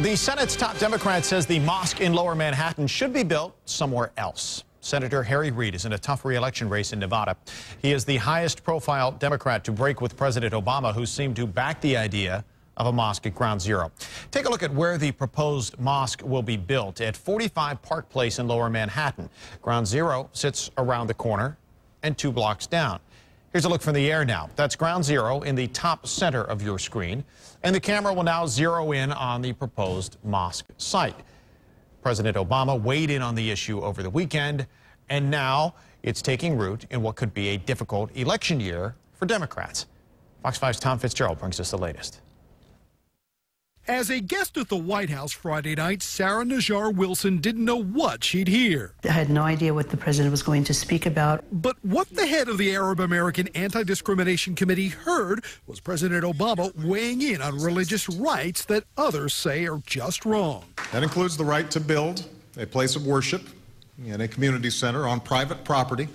The Senate's top Democrat says the mosque in Lower Manhattan should be built somewhere else. Senator Harry Reid is in a tough re-election race in Nevada. He is the highest profile Democrat to break with President Obama, who seemed to back the idea of a mosque at Ground Zero. Take a look at where the proposed mosque will be built at 45 Park Place in Lower Manhattan. Ground Zero sits around the corner and 2 blocks down. Here's a look from the air now. That's Ground Zero in the top center of your screen. And the camera will now zero in on the proposed mosque site. President Obama weighed in on the issue over the weekend, and now it's taking root in what could be a difficult election year for Democrats. Fox 5's Tom Fitzgerald brings us the latest. As a guest at the White House Friday night, Sarah Najjar Wilson didn't know what she'd hear. I had no idea what the president was going to speak about. But what the head of the Arab American Anti-Discrimination Committee heard was President Obama weighing in on religious rights that others say are just wrong. That includes the right to build a place of worship in a community center on private property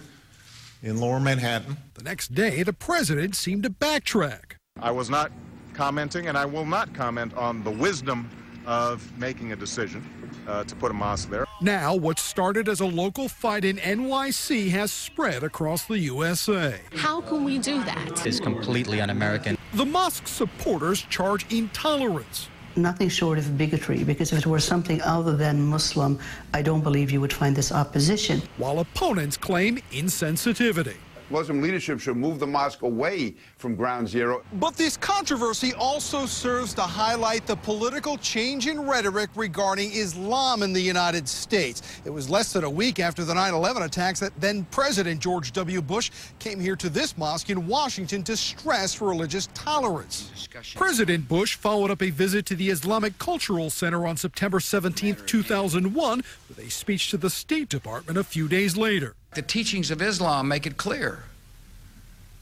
in Lower Manhattan. The next day, the president seemed to backtrack. I was not commenting, and I will not comment on the wisdom of making a decision to put a mosque there. Now, what started as a local fight in NYC has spread across the USA. How can we do that? It's completely un-American. The mosque supporters charge intolerance. Nothing short of bigotry, because if it were something other than Muslim, I don't believe you would find this opposition. While opponents claim insensitivity. Muslim leadership should move the mosque away from Ground Zero. But this controversy also serves to highlight the political change in rhetoric regarding Islam in the United States. It was less than a week after the 9/11 attacks that then President George W. Bush came here to this mosque in Washington to stress religious tolerance. President Bush followed up a visit to the Islamic Cultural Center on September 17, 2001, with a speech to the State Department a few days later. The teachings of Islam make it clear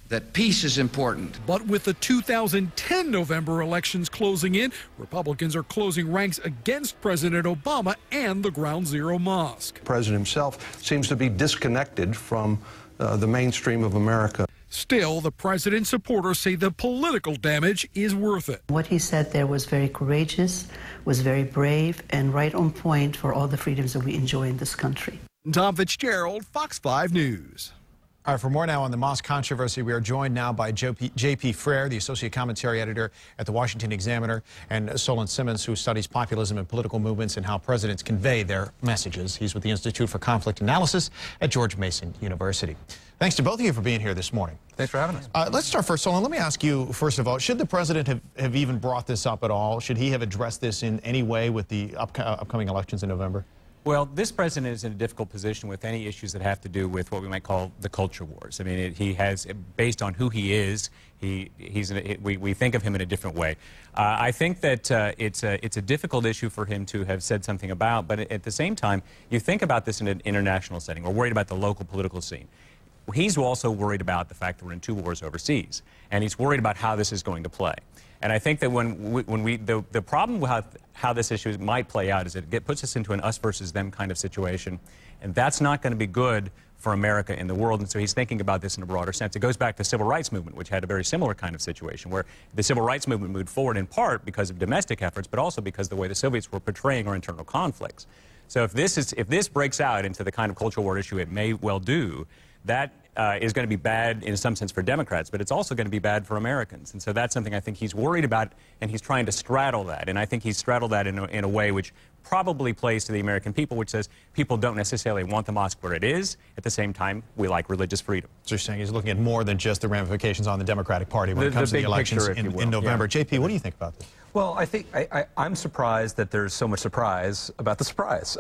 that peace is important. But with the 2010 November elections closing in, Republicans are closing ranks against President Obama and the Ground Zero Mosque. The president himself seems to be disconnected from the mainstream of America. Still, the president's supporters say the political damage is worth it. What he said there was very courageous, was very brave, and right on point for all the freedoms that we enjoy in this country. Tom Fitzgerald, Fox 5 News. All right, for more now on the mosque controversy, we are joined now by J.P. Frere, the associate commentary editor at the Washington Examiner, and Solon Simmons, who studies populism and political movements and how presidents convey their messages. He's with the Institute for Conflict Analysis at George Mason University. Thanks to both of you for being here this morning. Thanks for having us. Let's start first, Solon. Let me ask you, first of all, should the president have even brought this up at all? Should he have addressed this in any way with the upcoming elections in November? Well, this president is in a difficult position with any issues that have to do with what we might call the culture wars. I mean, he has, based on who he is, we think of him in a different way. I think that it's a difficult issue for him to have said something about, but at the same time, you think about this in an international setting. We're worried about the local political scene. He's also worried about the fact that we're in 2 wars overseas, and he's worried about how this is going to play. And I think that the problem with how this issue might play out is it puts us into an us versus them kind of situation, and that's not going to be good for America in the world. And so he's thinking about this in a broader sense. It goes back to the civil rights movement, which had a very similar kind of situation, where the civil rights movement moved forward in part because of domestic efforts, but also because of the way the Soviets were portraying our internal conflicts. So if this breaks out into the kind of cultural war issue it may well do, that is going to be bad in some sense for Democrats, but it's also going to be bad for Americans. And so that's something I think he's worried about, and he's trying to straddle that. And I think he's straddled that in a way which probably plays to the American people, which says people don't necessarily want the mosque where it is. At the same time, we like religious freedom. So you're saying he's looking at more than just the ramifications on the Democratic Party when it comes to the elections in November. Yeah. JP, what do you think about this? Well, I think I'm surprised that there's so much surprise about the surprise.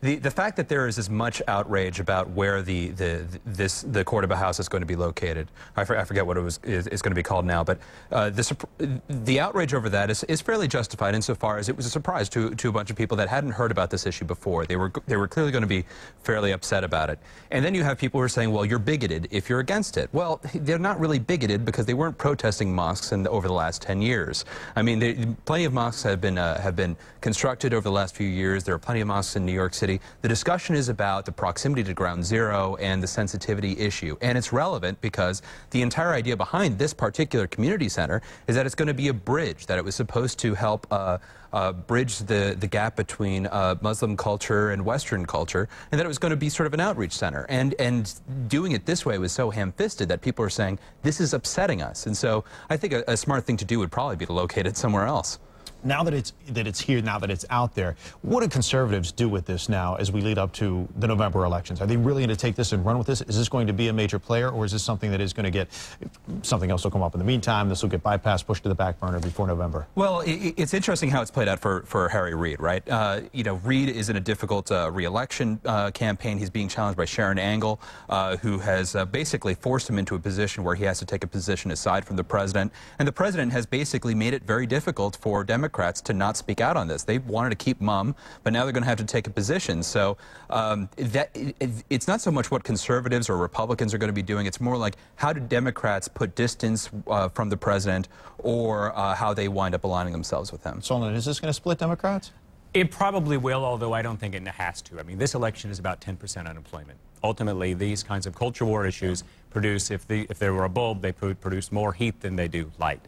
The fact that there is as much outrage about where the Cordoba House is going to be located, I forget what is going to be called now, but the outrage over that is fairly justified insofar as it was a surprise to a bunch of people that hadn't heard about this issue before. They were clearly going to be fairly upset about it. And then you have people who are saying, well, you're bigoted if you're against it. Well, they're not really bigoted because they weren't protesting mosques over the last 10 years. I mean, plenty of mosques have been constructed over the last few years. There are plenty of mosques in New York City. The discussion is about the proximity to Ground Zero and the sensitivity sensitivity issue. And it's relevant because the entire idea behind this particular community center is that it's going to be a bridge, that it was supposed to help bridge the gap between Muslim culture and Western culture, and that it was going to be sort of an outreach center. And doing it this way was so ham-fisted that people are saying, this is upsetting us. And so I think a smart thing to do would probably be to locate it somewhere else. Now that it's here, now that it's out there, what do conservatives do with this now as we lead up to the November elections? Are they really going to take this and run with this? Is this going to be a major player, or is this something that is going to get, something else will come up in the meantime, this will get bypassed, pushed to the back burner before November? Well, it's interesting how it's played out for Harry Reid, right? You know, Reid is in a difficult re-election campaign. He's being challenged by Sharon Angle, who has basically forced him into a position where he has to take a position aside from the president. And the president has basically made it very difficult for Democrats to not speak out on this. They wanted to keep mum, but now they're going to have to take a position. So it's not so much what conservatives or Republicans are going to be doing. It's more like, how do Democrats put distance from the president, or how they wind up aligning themselves with him. Solon, is this going to split Democrats? It probably will, although I don't think it has to. I mean, this election is about 10% unemployment. Ultimately, these kinds of culture war issues produce, if there were a bulb, they produce more heat than they do light.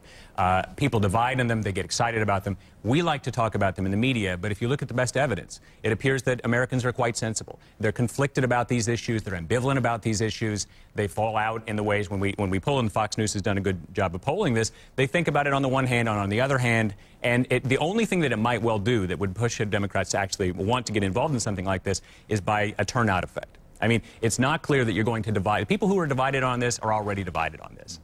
People divide in them, they get excited about them. We like to talk about them in the media, but if you look at the best evidence, it appears that Americans are quite sensible. They're conflicted about these issues, they're ambivalent about these issues, they fall out in the ways when we poll, and Fox News has done a good job of polling this, they think about it on the one hand and on the other hand, and the only thing that it might well do that would push Democrats to actually want to get involved in something like this is by a turnout effect. I mean, it's not clear that you're going to divide. People who are divided on this are already divided on this.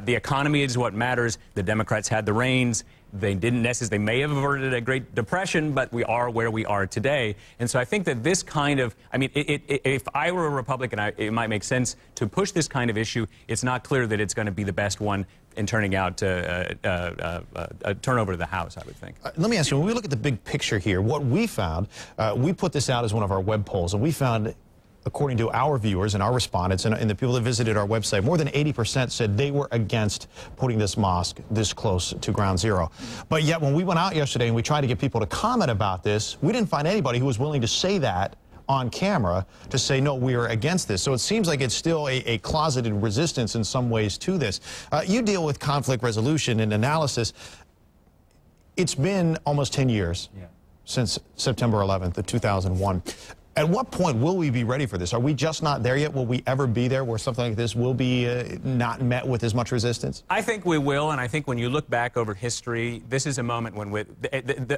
The economy is what matters. The Democrats had the reins. They didn't necessarily, they may have averted a Great Depression, but we are where we are today. And so I think that this kind of, I mean, if I were a Republican, it might make sense to push this kind of issue. It's not clear that it's going to be the best one in turning out a turnover to the House, I would think. Let me ask you, when we look at the big picture here, what we found, we put this out as one of our web polls, and we found, according to our viewers and our respondents and the people that visited our website, more than 80% said they were against putting this mosque this close to ground zero. But yet when we went out yesterday and we tried to get people to comment about this, we didn't find anybody who was willing to say that on camera, to say, no, we are against this. So it seems like it's still a closeted resistance in some ways to this. You deal with conflict resolution and analysis. It's been almost 10 years since September 11th of 2001. At what point will we be ready for this? Are we just not there yet? Will we ever be there where something like this will be not met with as much resistance? I think we will, and I think when you look back over history, this is a moment when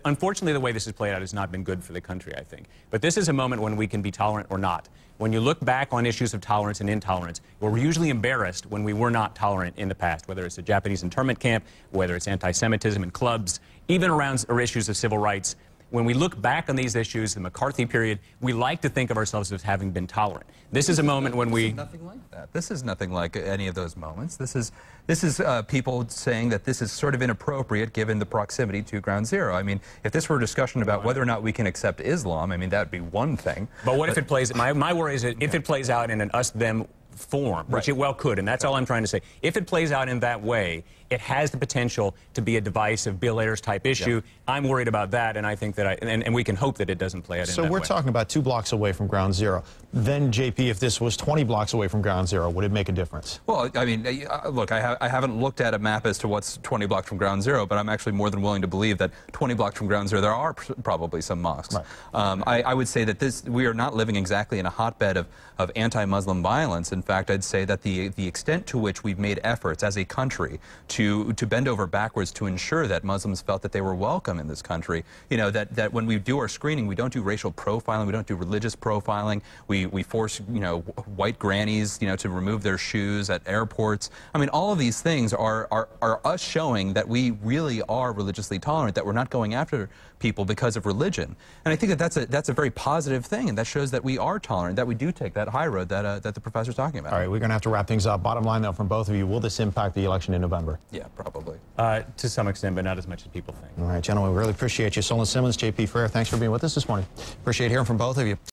unfortunately the way this has played out has not been good for the country, I think. But this is a moment when we can be tolerant or not. When you look back on issues of tolerance and intolerance, we're usually embarrassed when we were not tolerant in the past, whether it's a Japanese internment camp, whether it's anti-Semitism in clubs, even around issues of civil rights. When we look back on these issues, the McCarthy period, we like to think of ourselves as having been tolerant. This is a moment when we... This is nothing like that. This is nothing like any of those moments. This is people saying that this is sort of inappropriate given the proximity to ground zero. I mean, if this were a discussion about whether or not we can accept Islam, I mean, that would be one thing. But what if it plays... My worry is that if it plays out in an us-them form, which it well could, and that's all I'm trying to say. If it plays out in that way, it has the potential to be a divisive Bill Ayers type issue. I'm worried about that, and I think that and we can hope that it doesn't play out in that way. So we're talking about 2 blocks away from ground zero. Then, JP, if this was 20 blocks away from ground zero, would it make a difference? Well, I mean, look, I haven't looked at a map as to what's 20 blocks from ground zero, but I'm actually more than willing to believe that 20 blocks from ground zero, there are probably some mosques. Right. I would say that we are not living exactly in a hotbed of anti-Muslim violence. In fact, I'd say that the extent to which we've made efforts as a country to bend over backwards to ensure that Muslims felt that they were welcome in this country, you know, that when we do our screening, we don't do racial profiling, we don't do religious profiling, we force, you know, white grannies, you know, to remove their shoes at airports. I mean, all of these things are us showing that we really are religiously tolerant, that we're not going after people because of religion. And I think that that's a very positive thing, and that shows that we are tolerant, that we do take that high road that the professor's talking about. All right, we're going to have to wrap things up. Bottom line, though, from both of you, will this impact the election in November? Yeah, probably. To some extent, but not as much as people think. All right, gentlemen, we really appreciate you. Solon Simmons, JP Frere, thanks for being with us this morning. Appreciate hearing from both of you.